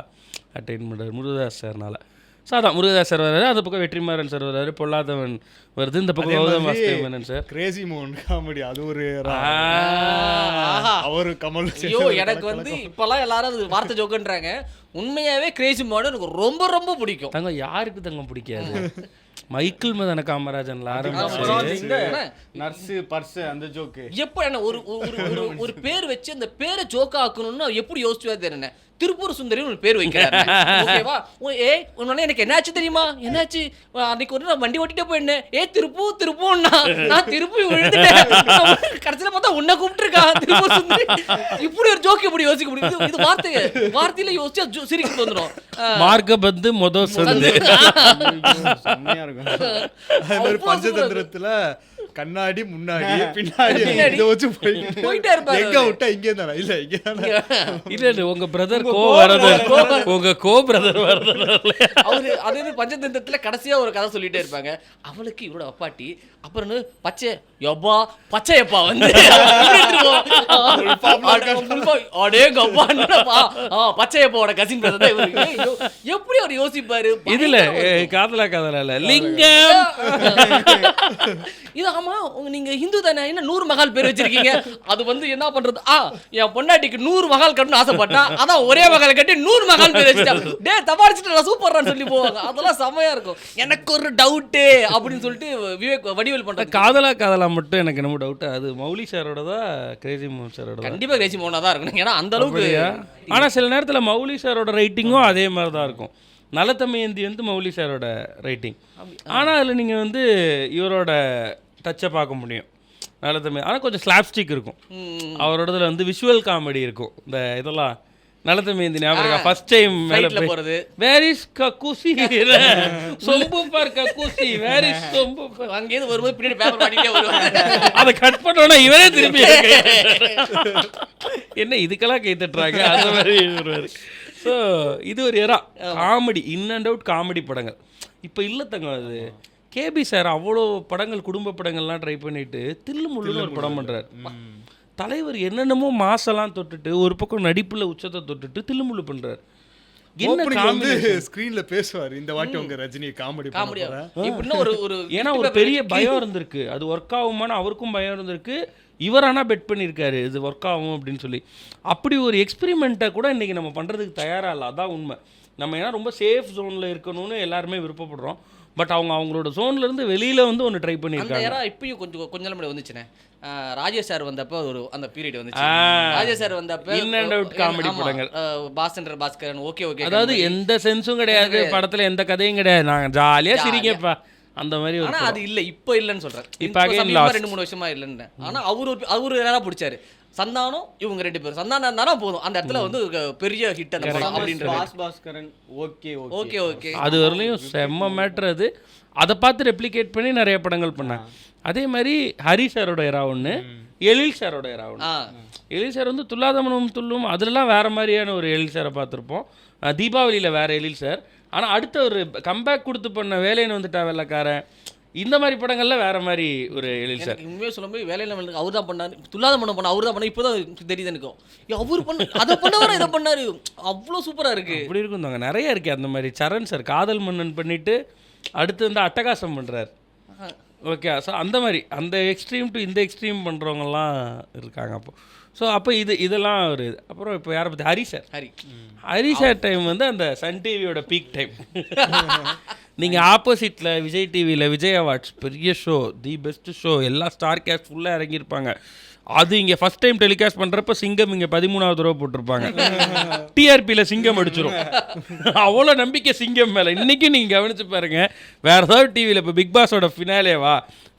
அட்டைன் பண்றாரு முருகதாஸ் சார்னால. சாதான் முருகதாஸ் சார் வர்றாரு, அந்த பக்கம் வெற்றிமாறன் சார் வர்றாரு, பொல்லாதவன் வருது, இந்த பக்கம் கௌதம் வாசுதேவன் சார். கிரேசி மோகன் காமெடி அது ஒரு அவரு கமல். ஐயோ எனக்கு வந்து இப்பெல்லாம் எல்லாரும் அது வார்த்தை ஜோக்குன்றாங்க. உண்மையாவே கிரேசி மோகன் எனக்கு ரொம்ப ரொம்ப பிடிக்கும். தங்க யாருக்கு தங்க பிடிக்காது? மைக்கேல் மதன காமராஜன்ல ஆரம்பிச்சு நர்ஸ் பர்ஸ் அந்த ஜோக்கு எப்போ என்ன ஒரு பேர் வச்சு அந்த பேரை ஜோக்கா ஆக்கணும்னு எப்படி யோசிச்சுவா தெரியல. திருப்பூர் சுந்தரின்னு ஒரு பேர் வைக்கிறாரு. ஓகேவா? எனக்கு என்னாச்சு தெரியுமா? என்னாச்சு அன்னைக்கு ஒரு நான் வண்டி ஓட்டிட்டே போயிருந்தேன். திருப்பூர்னா நான் திருப்பி விழுந்துட்டேன். கடைசியில பார்த்தா உன்னை கூப்பிட்டுருக்கான் திருப்பூர் சுந்தரி. இப்படி ஒரு ஜோக்கு எப்படி யோசிக்க முடியும்? இது வார்த்தையில யோசிச்சா சிரிக்க வந்துடும். மார்க்க பந்து மொத சந்து பஞ்சதந்திரத்துல கண்ணாடி முன்னாடி பின்னாடி இத வச்சு போயிட்டே இருப்பாரு. எங்க விட்டா இங்க தானா? இல்ல இங்க தானா? இல்ல உங்க பிரதர் உங்க கோ பிரதர் அவரு அதே பஞ்சதந்திரத்துல கடைசியா ஒரு கதை சொல்லிட்டே இருப்பாங்க. அவளுக்கு இவரோட அப்பாட்டி அப்புறம் பச்சையப்பா வந்து பச்சையப்பாவோட கசின் பிரதர். எப்படி அவர் யோசிப்பாரு? இதுல காதலா இல்ல லிங்கம். இது ஆமா நீங்க ஹிந்து தானே, என்ன 100 மகால் பேர் வச்சிருக்கீங்க? அது வந்து என்ன பண்றது? என் பொண்டாட்டிக்கு 100 மகால் கட்டணும்னு ஆசைப்பட்டா, அதான் ஒரே மகால் கட்டி 100 மகால் பேர் வச்சுட்டா. டே தபாடிச்சுட்டு நான் சூப்பர்றான்னு சொல்லி போவாங்க. அதெல்லாம் செமையா இருக்கும். எனக்கு ஒரு டவுட்டு அப்படின்னு சொல்லிட்டு விவேக் வடிவேல் பண்ற காதலா மட்டும் எனக்கு என்ன டவுட். அது மௌலி சாரோட தான் கிரேசி மோகன் சாரோட. கண்டிப்பா கிரேசி மோகனா தான் இருக்கணும். ஏன்னா அந்த அளவுக்கு. ஆனா சில நேரத்துல மௌலி சாரோட ரைட்டிங்கும் அதே மாதிரி தான் இருக்கும். நலத்தமயந்தி வந்து மௌலி சாரோட ரைட்டிங். ஆனால் அதில் நீங்கள் வந்து இவரோட டச்சை பார்க்க முடியும் நலத்தமயந்தி. ஆனால் கொஞ்சம் ஸ்லாப்ஸ்டிக் இருக்கும் அவரோடதுல வந்து விஷுவல் காமெடி இருக்கும். இந்த இதெல்லாம் நலத்தமயந்தி ஞாபகம் ஃபர்ஸ்ட் டைம் மேலே போகிறது. வேர் இஸ் கக்கூசி சொம்பு பார் கக்கூசி வேர் இஸ் சொம்பு பார். அங்கேயிருந்து வரும்போது பின்னாடி பேப்பர் மாட்டிட்டே வருவாங்க. அதை கட் பண்ணோன்னா இவரே திரும்பி என்ன இதுக்கெல்லாம் கை தட்டுறாங்க அந்த மாதிரி வருவார். ஸோ இது ஒரு era comedy, in and out comedy படங்கள். இப்போ இல்லை தங்க அது கேபி சார் அவ்வளோ படங்கள் குடும்ப படங்கள்லாம் ட்ரை பண்ணிட்டு தில்லு முள்ளுன்னு ஒரு படம் பண்ணுறாரு. தலைவர் என்னென்னமோ மாசெல்லாம் தொட்டுட்டு ஒரு பக்கம் நடிப்புல உச்சத்தை தொட்டுட்டு தில்லு முள்ளு பண்ணுறாரு. ஸ்கிரீன்ல பேசுவார். இந்த வாட்டி உங்க ரஜினி காமெடி ஏன்னா ஒரு பெரிய பயம் இருந்திருக்கு. அது ஒர்க் ஆகுமான்னு அவருக்கும் பயம் இருந்திருக்கு. இவர் ஆனால் பெட் பண்ணியிருக்காரு இது ஒர்க் ஆகும் அப்படின்னு சொல்லி. அப்படி ஒரு எக்ஸ்பெரிமெண்ட்டை கூட இன்றைக்கி நம்ம பண்ணுறதுக்கு தயாராக இல்லை. அதான் உண்மை. நம்ம ஏன்னா ரொம்ப சேஃப் ஜோனில் இருக்கணும்னு எல்லாருமே விருப்பப்படுறோம். பட் அவங்களோட ஜோன்லேருந்து வெளியில் வந்து ஒன்று ட்ரை பண்ணியிருக்காங்க. இப்பயும் கொஞ்சம் நாள் முன்னாடி வந்துச்சுனே ராஜேஷ் சார் வந்தப்போ ஒரு அந்த பீரியட் வந்துச்சு. ராஜேஷ் சார் வந்தப்போ இன் அண்ட் அவுட் காமெடி படங்கள் பாஸ்கரன் ஓகே. அதாவது எந்த சென்ஸும் கிடையாது படத்தில், எந்த கதையும் கிடையாது. நாங்கள் ஜாலியாக சிரிங்கப்பா அந்த மாதிரி. ஆனா அது இல்ல இப்போ இல்லன்னு சொல்றேன். இப்போ 2-3 வருஷமா இல்லன்னு. ஆனா அவரு யாரா பிடிச்சாரு சந்தானம், இவங்க 2 பேரும் சந்தானம் இருந்தாலும் போதும் அந்த இடத்துல வந்து பெரிய ஹிட் அந்த படம் அப்படின்றது. பாஸ்கரன் ஓகே அது வரலையும் செம்ம மேட்டர். அது அதை பார்த்து ரெப்ளிகேட் பண்ணி நிறைய படங்கள் பண்ணாங்க. அதே மாதிரி ஹரி சாரோட எரா ஒன்று, எழில் சாரோட எரா ஒன்று. எழில் சார் வந்து துல்லாதமனும் துள்ளும் அதுலலாம் வேற மாதிரியான ஒரு எழில் சாரை பார்த்துருப்போம். தீபாவளியில் வேற எழில் சார். ஆனால் அடுத்த ஒரு கம்பேக் கொடுத்து பண்ண வேலைன்னு வந்துட்டா வெள்ளக்காரன், இந்த மாதிரி படங்கள்ல வேற மாதிரி ஒரு எழில் சார். எனக்கு உண்மையாக சொல்லும்போது வேலையில் வந்து அவர் தான் பண்ணார், துல்லாத மனம் பண்ண அவர் தான் பண்ண, இப்போ தான் தெரியுது எனக்கும். அவர் பண்ண அதை பண்ணவரை இதை பண்ணாரு, அவ்வளோ சூப்பராக இருக்கு. அப்படி இருக்கும் தாங்க, நிறைய இருக்கு அந்த மாதிரி. சரண் சார் காதல் மன்னன் பண்ணிட்டு அடுத்து வந்து அட்டகாசம் பண்றாரு. ஓகே, ஸோ அந்த மாதிரி அந்த எக்ஸ்ட்ரீம் டு இந்த எக்ஸ்ட்ரீம் பண்ணுறவங்கலாம் இருக்காங்க. அப்போ இதெல்லாம் ஒரு இது. அப்புறம் இப்போ யாரை பற்றி, ஹரி சார் டைம் வந்து அந்த சன் டிவியோட பீக் டைம். நீங்கள் ஆப்போசிட்டில் விஜய் டிவியில் விஜய் அவார்ட்ஸ் பெரிய ஷோ, தி பெஸ்ட் ஷோ, எல்லா ஸ்டார் கேஸ்ட் ஃபுல்லாக இறங்கியிருப்பாங்க. அது இங்கே ஃபஸ்ட் டைம் டெலிகாஸ்ட் பண்ணுறப்ப சிங்கம் இங்கே 13வது ரூபா போட்டிருப்பாங்க. டிஆர்பியில் சிங்கம் அடிச்சிடும். அவ்வளோ நம்பிக்கை சிங்கம் மேலே. இன்றைக்கும் நீங்கள் கவனிச்சு பாருங்கள், வேறு ஏதாவது டிவியில் இப்போ பிக் பாஸோட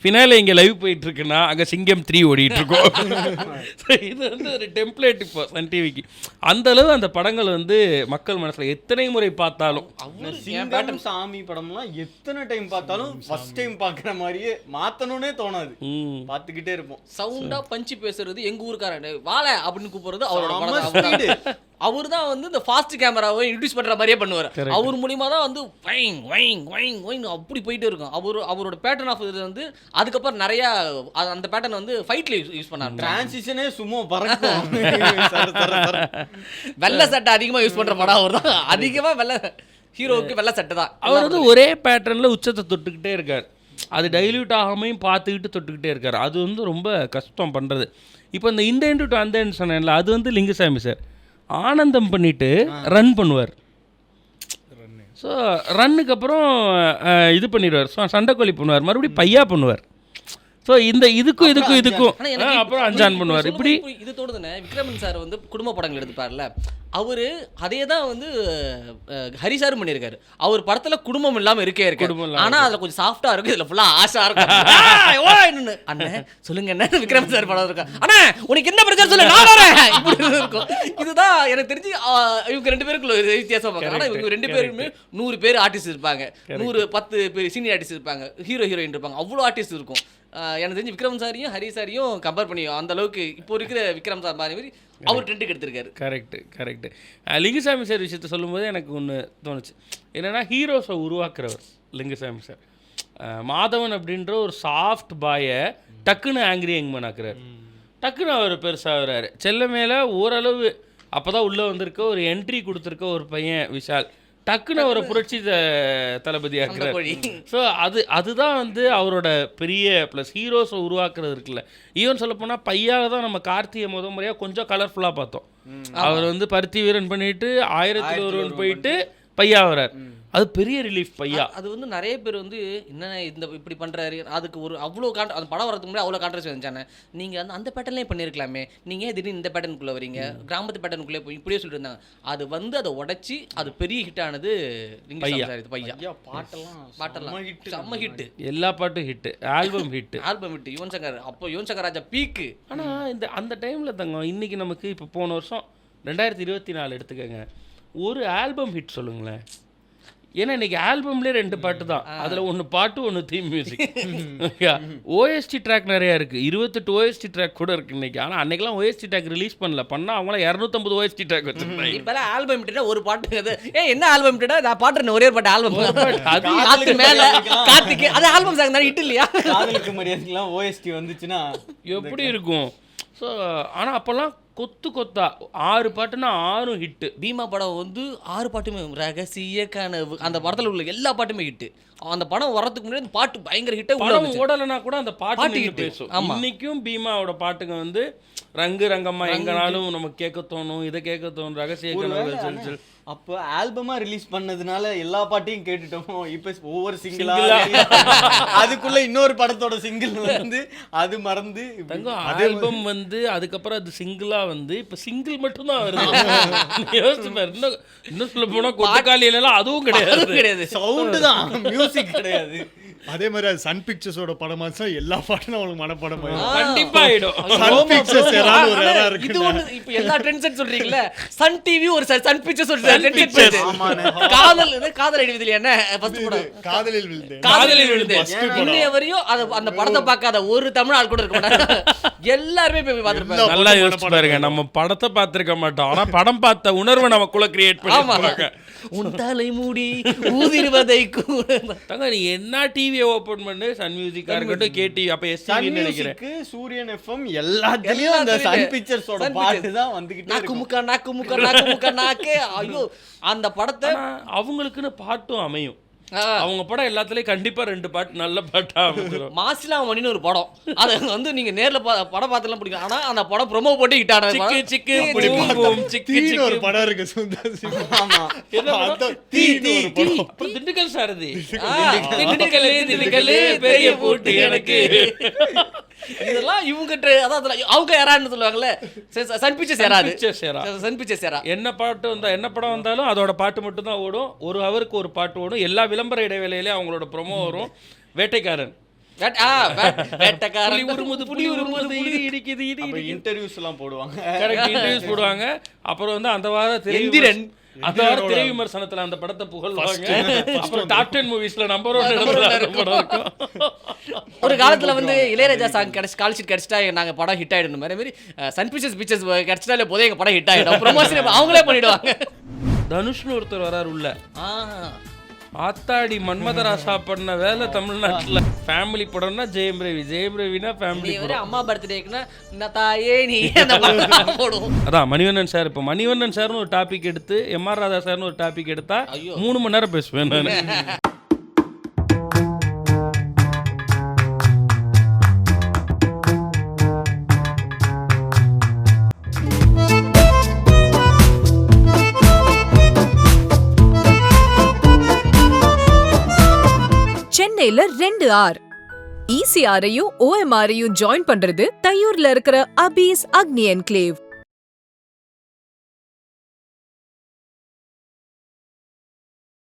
ஃபினாலே இங்கே லைவ் போயிட்டுருக்குன்னா அங்கே சிங்கம் 3 ஓடிட்டுருக்கோம். இது வந்து ஒரு டெம்ப்ளேட் இப்போ சன் டிவிக்கு. அந்தளவு அந்த படங்கள் வந்து மக்கள் மனசில் எத்தனை முறை பார்த்தாலும், சிங்கம் சாமி படம்லாம் எத்தனை டைம் பார்த்தாலும் ஃபர்ஸ்ட் டைம் பார்க்குற மாதிரியே மாற்றணுன்னே தோணாது, பார்த்துக்கிட்டே இருப்போம். சவுண்டாக பஞ்சு பேசுறது எங்க ஊருக்காரன் வாழ அப்படின்னு கூப்பிடுறது அவரோட. அவர் தான் வந்து இந்த ஃபாஸ்ட் கேமராவை இன்ட்ரடியூஸ் பண்ற மாதிரியே பண்ணுவார். அவர் மூலியமா தான் வந்து வைங் வைங் வைங் வைங் அப்படி போயிட்டே இருக்கும். அவரோட பேட்டர்ன் ஆஃப் இது வந்து அதுக்கப்புறம் நிறைய அந்த பேட்டர்ன் வந்து ஃபைட்ல யூஸ் பண்ணாரு. டிரான்சிஷனே சும்மா பறக்கும். வெள்ளை சட்டை அதிகமா யூஸ் பண்ற படம் அவர் தான். அதிகமா ஹீரோவுக்கு வெள்ளை சட்டை தான். அவர் வந்து ஒரே பேட்டர்ன்ல உச்சத்தை தொட்டுக்கிட்டே இருக்கார். அது டைல்யூட் ஆகாமையும் பார்த்துக்கிட்டு தொட்டுக்கிட்டே இருக்கார். அது வந்து ரொம்ப கஷ்டம் பண்ணுறது. இப்போ இந்த இந்த இன்டு டு அந்த இன்டு சொன்னேன்ல, அது வந்து லிங்குசாமி சார் ஆனந்தம் பண்ணிட்டு ரன் பண்ணுவார். ஸோ ரன்னுக்கு அப்புறம் இது பண்ணிடுவார், சண்டைக்கோழி பண்ணுவார், மறுபடியும் பையா பண்ணுவார். ஸோ இந்த இதுக்கும் அப்புறம் அஞ்சான் பண்ணுவார். இப்படி இது தோணுதுன்னு விக்ரமன் சார் வந்து குடும்ப படங்கள் எடுத்துப்பார்ல, அவரு அதே தான் வந்து ஹரி சாரும் பண்ணியிருக்காரு. அவர் படத்துல குடும்பம் இல்லாம இருக்கு, ஆனா அதுல கொஞ்சம் சாஃப்டா இருக்கும், இதுல ஃபுல்லா ஆசா இருக்கும். அண்ணன் சொல்லுங்க என்ன விக்ரம் சார் படம் இருக்கா, அண்ணா உனக்கு என்ன பிரச்சனை சொல்லு நான் வரேன், இப்படி இருக்கும். இதுதான் எனக்கு தெரிஞ்சு இவங்க 2 பேருக்குள்ள வித்தியாசம் பார்க்க. ஆனா இவங்க 2 பேருமே 100 பேர் ஆர்டிஸ்ட் இருப்பாங்க, 110 பேர் சீனியர் ஆர்டிஸ்ட் இருப்பாங்க, ஹீரோயின் இருப்பாங்க, அவ்வளோ ஆர்டிஸ்ட் இருக்கும். எனக்கு தெரிஞ்சு விக்ரம் சாரியும் ஹரி சாரியும் கம்பேர் பண்ணி அந்த அளவுக்கு இப்போ இருக்கிற விக்ரம் சார் மாதிரி அவர் ட்ரெண்டுக்கு எடுத்திருக்காரு. கரெக்ட். லிங்குசாமி சார் விஷயத்தை சொல்லும்போது எனக்கு ஒன்று தோணுச்சு. என்னென்னா ஹீரோஸை உருவாக்குறவர் லிங்குசாமி சார். மாதவன் அப்படின்ற ஒரு சாஃப்ட் பாயை டக்குன்னு ஆங்கிரி யங்மேன் ஆக்குறாரு. டக்குன்னு அவர் பெருசாகிறாரு. செல்ல மேலே ஓரளவு அப்போ தான் உள்ளே வந்திருக்க ஒரு என்ட்ரி கொடுத்துருக்க ஒரு பையன் விஷால் டக்குன்னு அவரை புரட்சி தளபதி ஆக்குறாரு. ஸோ அதுதான் வந்து அவரோட பெரிய ப்ளஸ். ஹீரோஸை உருவாக்குறது இருக்குல்ல. ஈவன் சொல்லப்போனால் பையாவை தான் நம்ம கார்த்திகை முறையாக கொஞ்சம் கலர்ஃபுல்லாக பார்த்தோம். அவர் வந்து பருத்தி வீரன் பண்ணிட்டு 1001 போயிட்டு பையா வரார். அது பெரிய ரிலீஃப் பையா. அது வந்து நிறைய பேர் வந்து என்னென்ன இந்த இப்படி பண்ணுறாரு, அதுக்கு ஒரு அவ்வளோ அந்த படம் வரதுக்கு முன்னாடி அவ்வளோ கான்ட்ரவர்சி வந்துச்சானே. நீங்கள் அந்த பேட்டர்ன்லேயே பண்ணியிருக்கலாமே, நீங்கள் திடீர்னு இந்த பேட்டர்னுக்குள்ளே வரீங்க, கிராமத்து பேட்டர்னுக்குள்ளே போய் இப்படியே சொல்லிட்டு இருந்தாங்க. அது வந்து அதை உடச்சி அது பெரிய ஹிட் ஆனது பையா. பாட்டெல்லாம் செம்ம ஹிட்டு, எல்லா பாட்டும் hit, album hit. Yuvan Shankar அப்போ யுவன் சங்கர் ராஜா பீக்கு. ஆனால் அந்த டைமில் தங்கம் இன்னைக்கு நமக்கு இப்போ போன வருஷம் 2024 எடுத்துக்கோங்க, ஒரு ஆல்பம் ஹிட் சொல்லுங்களேன். ஏன்னா இன்னைக்கு ஆல்பம்லேயே 2 பாட்டு தான், அதில் 1 பாட்டு 1 தீம் மியூசிக். ஓஎஸ்டி ட்ராக் நிறையா இருக்குது, 28 ஓஎஸ்டி ட்ராக் கூட இருக்குது இன்னைக்கு. ஆனால் அன்னைக்கெல்லாம் ஓஎஸ்டி ட்ராக் ரிலீஸ் பண்ணால் அவங்களாம் 250 ஓஎஸ்டி ட்ராக் வச்சுருந்தாங்க. இப்போலாம் ஆல்பம் ஹிட்டா ஒரு பாட்டு, என்ன ஆல்பம் ஹிட்டா நான் பாட்டு ஒரே ஒரு பாட்டு ஆல்பம், அது மேலே கார்த்திகை, அது ஆல்பம் சாங் தான் ஹிட் இல்லையா? காதலுக்கு மரியாதைக்கெல்லாம் ஓஎஸ்டி வந்துச்சுன்னா எப்படி இருக்கும்? ஸோ ஆனால் அப்போல்லாம் கொத்தா 6 பாட்டுன்னா 6 ஹிட்டு. பீமா படம் வந்து 6 பாட்டுமே ரகசிய கனவு, அந்த படத்தில் உள்ள எல்லா பாட்டுமே ஹிட்டு. அந்த படம் வர்றதுக்கு முன்னாடி பாட்டு பயங்கர ஹிட்டை ஓடலைன்னா கூட அந்த பாட்டு ஹிட் பேசும். இன்னைக்கும் பீமாவோட பாட்டுங்க வந்து ரங்கு ரங்கம்மா எங்கனாலும் நமக்கு கேட்க தோணும், இதை கேட்க தோணும், ரகசிய கனவு. அப்போ ஆல்பமா ரிலீஸ் பண்ணதுனால எல்லா பாட்டையும் கேட்டுட்டோம். இப்போ ஒவ்வொரு சிங்கிளா அதுக்குள்ள இன்னொரு படத்தோட சிங்கிள் வந்து அது மறந்து ஆல்பம் வந்து அதுக்கப்புறம் அது சிங்கிளா வந்து இப்போ சிங்கிள் மட்டும் தான் வருது. யோசிச்சு பாரு. இன்னும் சொல்ல போனா கொட்டக்காலியிலாம் அதுவும் கிடையாது, சவுண்டு தான், மியூசிக் கிடையாது. அதே மாதிரி அது சன் பிக்சர்ஸோட படமா எல்லா பாட்டும் அவங்களுக்கு மனப்படம் கண்டிப்பா ஆயிடும். சன் பிக்சர்ஸ் ஏதாவது ஒரு ஏரா இருக்கு. இது ஒண்ணு இப்போ எல்லா ட்ரெண்ட் செட் சொல்றீங்கல, சன் டிவி ஒரு சன் பிக்சர்ஸ் ஒரு ட்ரெண்ட் செட். காதல் அடிவிதில என்ன ஃபர்ஸ்ட் படம் காதலில் விழுந்தேன். இன்னைய வரையும் அந்த படத்தை பார்க்காத ஒரு தமிழ் ஆள் கூட இருக்க மாட்டாங்க, எல்லாரும் போய் பார்த்திருப்பாங்க. நல்லா யோசிச்சு பாருங்க, நம்ம படத்தை பார்த்திருக்க மாட்டோம், ஆனா படம் பார்த்த உணர்வை நமக்குள்ள கிரியேட் பண்ணுவாங்க. உன் தலை மூடி ஊதிருவதை கூட. தங்க நீ என்ன டிவியை ஓபன் பண்ணு, சன் மியூசிக்கா இருக்கட்டும், கேடிவி, அப்ப எஸ்டிவி நினைக்கிறேன், சூரியன் எஃப்எம் எல்லாத்துலயும் அந்த சன் பிக்சர்ஸோட பாட்டு தான் வந்துகிட்டே நாக்கு இருக்கும். முக்கா நாக்கு முக்கா நாக்கு முக்கா நாக்கே. ஐயோ அந்த படத்தை ஆனா அவங்களுக்குன்னு பாட்டும் அமையும். அவங்க படம் எல்லாத்துலயும் கண்டிப்பா 2 பாட்டு நல்ல பாட்டா அமைஞ்சிரும். மாசிலாமணின்னு ஒரு படம், அது வந்து நீங்க நேர்ல படம் பார்த்துலாம் பிடிக்கும். ஆனா அந்த படம் ப்ரோமோ போட்டு ஹிட் ஆனது. சிக்கு சிக்கு அப்படி பூம் பார்த்தா பூம் சிக்கு தீன்னு சிக்கு. ஒரு படம் இருக்கு சுந்தர் சி. ஆமா. அந்த தீன்னு ஒரு படம். அப்புறம் திண்டுக்கல் சாரதி, திண்டுக்கல்லே பெரிய போட்டு எனக்கு. இதெல்லாம் இவங்க அதான் அவங்க யாரான்னு சொல்லுவாங்கல்ல, சன் பிக்சர்ஸ் யாராது, Pictures யாரா. சன் பிக்சர்ஸ் யாரா. என்ன பாட்டு வந்தா என்ன படம் வந்தாலும் அதோட பாட்டு மட்டும் தான் ஓடும். ஒரு ஹவருக்கு ஒரு பாட்டு ஓடும். எல்லா விளம்பர இடைவேளையிலே அவங்களோட ப்ரோமோ வரும். வேட்டைக்காரன், வேட்டைக்காரன், புலி உருமுது, இடி இடிக்குது, இடி அப்ப இடிக்குது. இன்டர்வியூஸ் எல்லாம் போடுவாங்க. கரெக்ட், இன்டர்வியூஸ் போடுவாங்க. அப்புறம் வந்து அந்த வார எந்திரன், அந்த வார திரை விமர்சனத்துல அந்த படத்தை புகழ்வாங்க. அப்புறம் டாப் 10 மூவிஸ்ல நம்பர் 1 இடத்துல அந்த படம் இருக்கும். ஒரு காலத்துல வந்து இளையராஜா சாங் கால் ஷீட் கிடைச்சிட்டா நாங்க படம் ஹிட் ஆயிடும். மாதிரி சன் பிக்சர்ஸ் கிடைச்சிட்டாலே போதே எங்க படம் ஹிட் ஆயிடும். ப்ரொமோஷன் அவங்களே பண்ணிடுவாங்க. தனுஷ்னு ஒருத்தர் வராரு உள்ள. ஆத்தாடி மன்மதராசா பண்ண வேலை தமிழ்நாட்டுல. ஃபேமிலி படம்னா ஜெயம் ரவி, ஜெயம் ரவினா ஃபேமிலி படம். அம்மா பர்த்டேக்குன்னா இந்த தாயே நீ அந்த படம் போடுவோம். அதான் மணிவண்ணன் சார். இப்போ மணிவண்ணன் சார்னு ஒரு டாபிக் எடுத்து எம்ஆர் ராதா சார்னு ஒரு டாபிக் எடுத்தா 3 மணி நேரம் பேசுவேன் நான். சென்னையில 2 ஆர். ECRஐயும் OMRஐயும் ஜாயின் பண்றது தையூர்ல இருக்கிற அபீஸ் அக்னி என்க்ளேவ்.